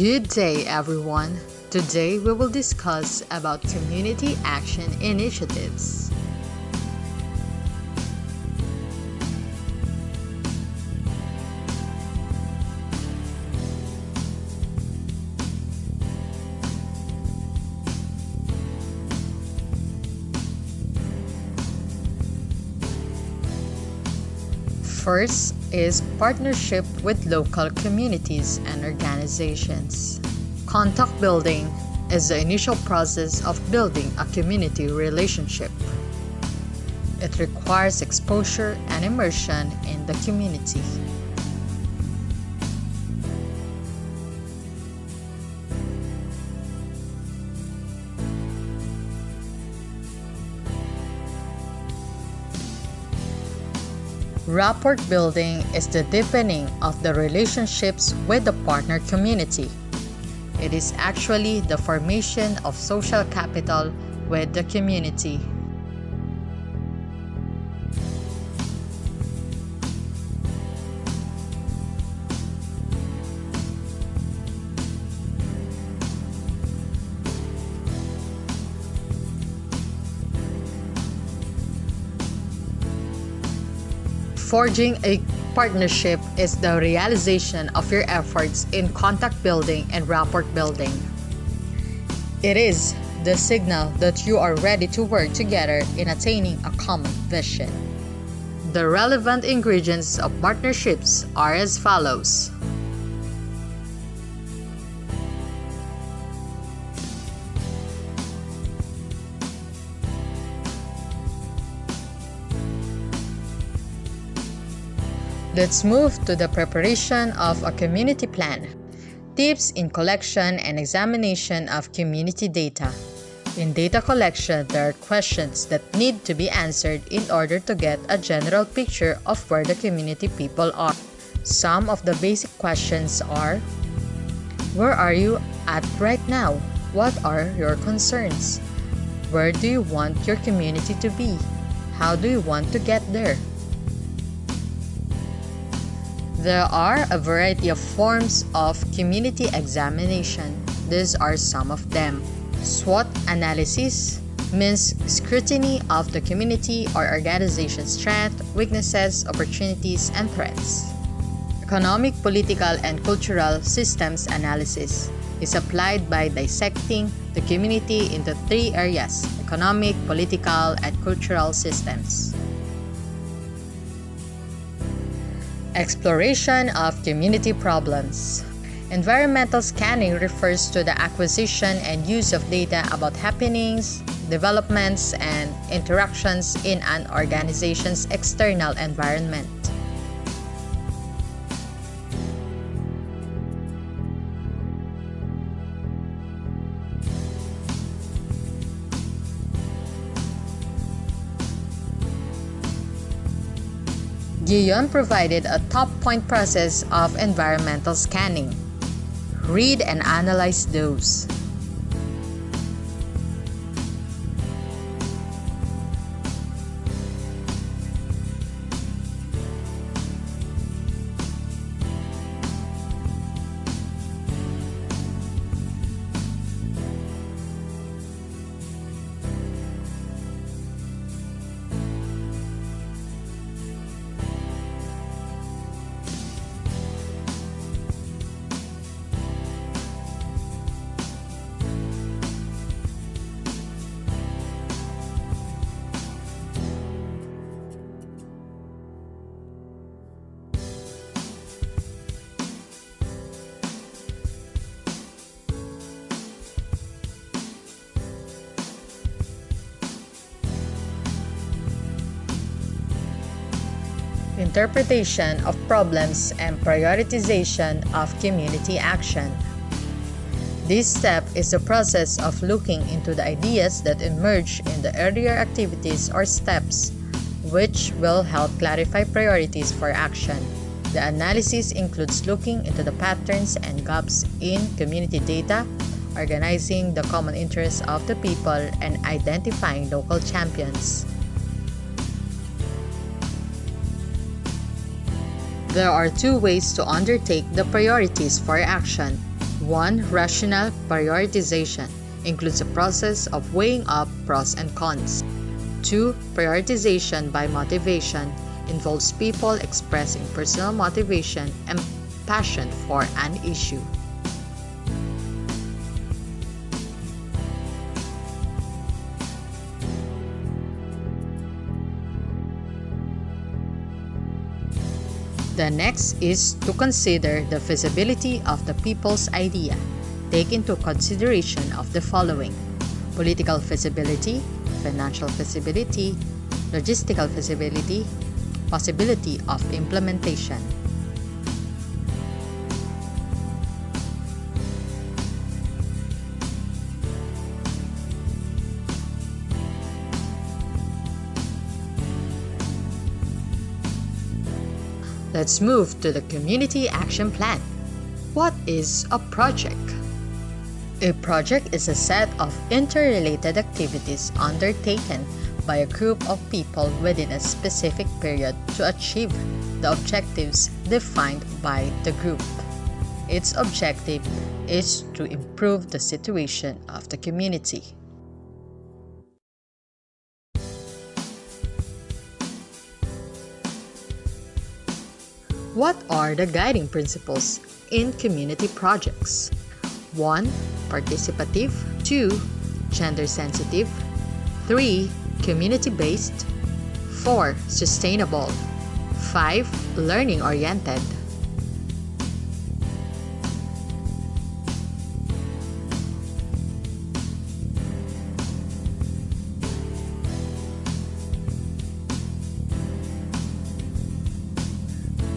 Good day, everyone. Today we will discuss about community action initiatives. First is partnership with local communities and organizations. Contact building is the initial process of building a community relationship. It requires exposure and immersion in the community. Rapport building is the deepening of the relationships with the partner community. It is actually the formation of social capital with the community. Forging a partnership is the realization of your efforts in contact building and rapport building. It is the signal that you are ready to work together in attaining a common vision. The relevant ingredients of partnerships are as follows. Let's move to the preparation of a community plan. Tips in collection and examination of community data. In data collection, there are questions that need to be answered in order to get a general picture of where the community people are. Some of the basic questions are: where are you at right now? What are your concerns? Where do you want your community to be? How do you want to get there? There are a variety of forms of community examination. These are some of them. SWOT analysis means scrutiny of the community or organization's strengths, weaknesses, opportunities, and threats. Economic, political, and cultural systems analysis is applied by dissecting the community into three areas: economic, political, and cultural systems. Exploration of community problems. Environmental scanning refers to the acquisition and use of data about happenings, developments, and interactions in an organization's external environment. Guillaume provided a top-point process of environmental scanning. Read and analyze those. Interpretation of problems and prioritization of community action. This step is the process of looking into the ideas that emerge in the earlier activities or steps, which will help clarify priorities for action. The analysis includes looking into the patterns and gaps in community data, organizing the common interests of the people, and identifying local champions. There are two ways to undertake the priorities for action. 1. Rational prioritization includes a process of weighing up pros and cons. 2. Prioritization by motivation involves people expressing personal motivation and passion for an issue. The next is to consider the feasibility of the people's idea. Take into consideration of the following: political feasibility, financial feasibility, logistical feasibility, possibility of implementation. Let's move to the Community Action Plan. What is a project? A project is a set of interrelated activities undertaken by a group of people within a specific period to achieve the objectives defined by the group. Its objective is to improve the situation of the community. What are the guiding principles in community projects? 1. Participative. 2. Gender sensitive. 3. Community-based. 4. Sustainable. 5. Learning-oriented.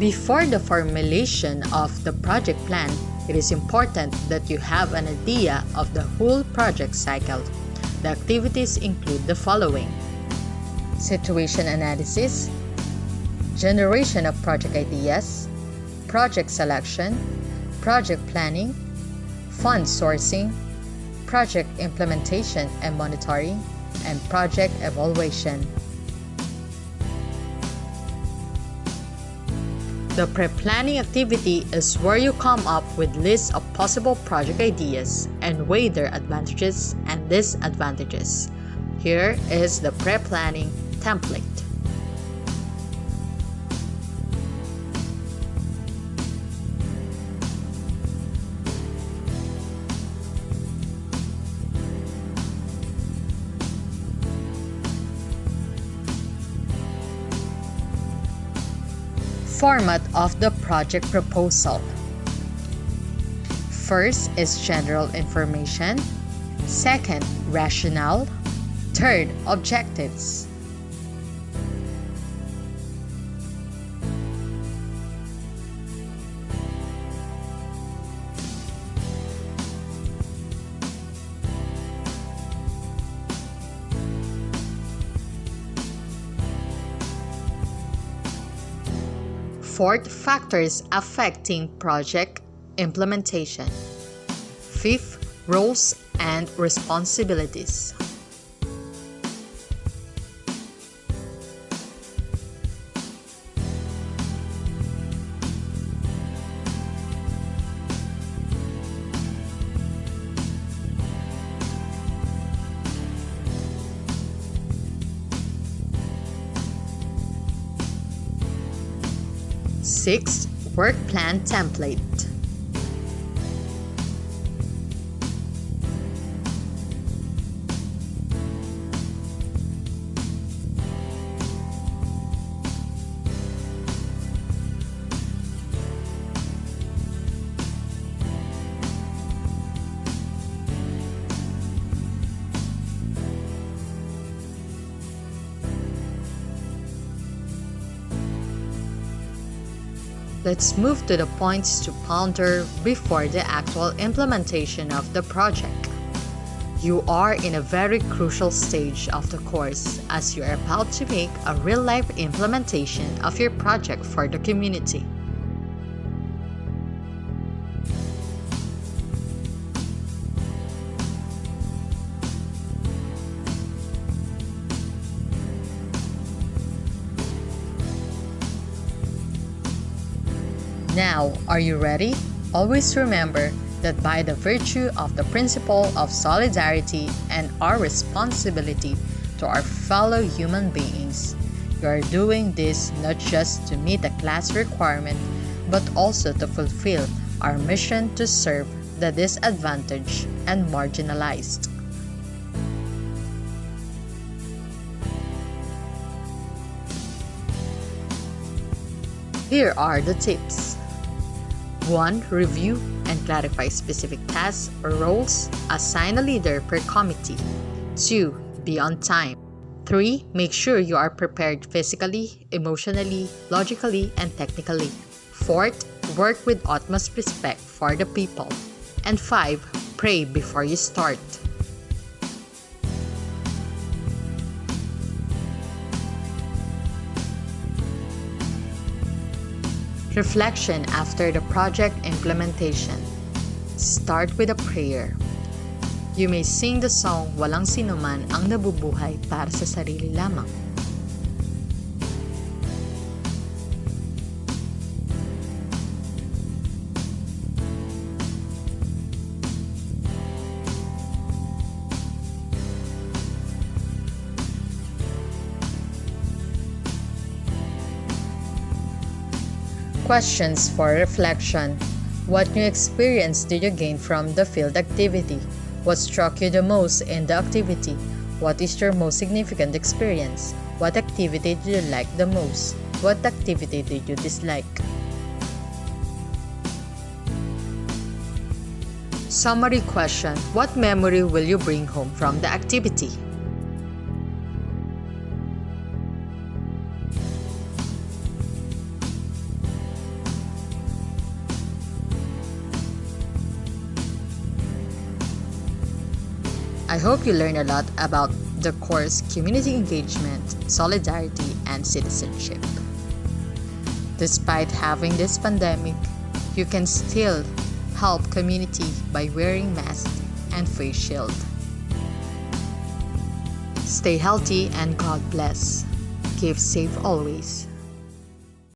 Before the formulation of the project plan, it is important that you have an idea of the whole project cycle. The activities include the following: situation analysis, generation of project ideas, project selection, project planning, fund sourcing, project implementation and monitoring, and project evaluation. The pre-planning activity is where you come up with lists of possible project ideas and weigh their advantages and disadvantages. Here is the pre-planning template. Format of the project proposal. First is general information. Second, rationale. Third, objectives. Fourth, factors affecting project implementation. Fifth, roles and responsibilities. Sixth, work plan template. Let's move to the points to ponder before the actual implementation of the project. You are in a very crucial stage of the course as you are about to make a real-life implementation of your project for the community. Now, are you ready? Always remember that by the virtue of the principle of solidarity and our responsibility to our fellow human beings, you are doing this not just to meet a class requirement, but also to fulfill our mission to serve the disadvantaged and marginalized. Here are the tips. 1. Review and clarify specific tasks or roles. Assign a leader per committee. 2. Be on time. 3. Make sure you are prepared physically, emotionally, logically, and technically. 4th, work with utmost respect for the people. And 5. Pray before you start. Reflection after the project implementation. Start with a prayer. You may sing the song, Walang sinuman ang nabubuhay para sa sarili lamang. Questions for reflection. What new experience did you gain from the field activity? What struck you the most in the activity? What is your most significant experience? What activity did you like the most? What activity did you dislike? Summary question. What memory will you bring home from the activity? I hope you learned a lot about the course Community Engagement, Solidarity, and Citizenship. Despite having this pandemic, you can still help community by wearing masks and face shield. Stay healthy and God bless. Keep safe always.